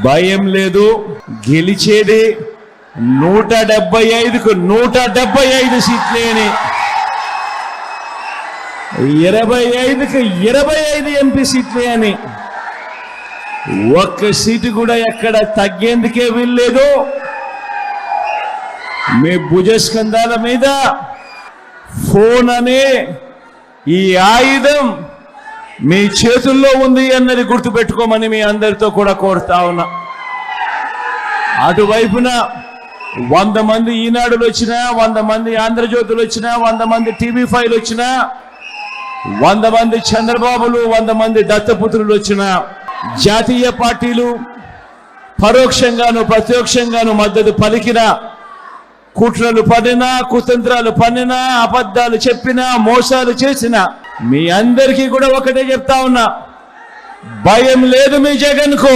భయం లేదు, గెలిచేది 175కు 175 సీట్లే అని, 25కు 25 ఎంపీ సీట్లే అని, ఒక్క సీటు కూడా ఎక్కడ తగ్గేందుకే వీల్లేదు. మీ భుజస్కంధాల మీద ఫోన్ అనే ఈ ఆయుధం మీ చేతుల్లో ఉంది అన్నది గుర్తుపెట్టుకోమని మీ అందరితో కూడా కోరుతా ఉన్నా. అటువైపున 100 మంది ఈనాడులు వచ్చినా, 100 మంది ఆంధ్రజ్యోతులు వచ్చినా, 100 మంది టీవీ5లు వచ్చినా, 100 మంది చంద్రబాబులు, 100 మంది దత్తపుత్రులు వచ్చినా, జాతీయ పార్టీలు పరోక్షంగాను ప్రత్యక్షంగాను మద్దతు పలికిన, కుట్రలు పడినా, కుతంత్రాలు పన్నినా, అబద్ధాలు చెప్పినా, మోసాలు చేసినా మీ అందరికీ కూడా ఒకటే చెప్తా ఉన్నా, భయం లేదు మీ జగన్కు.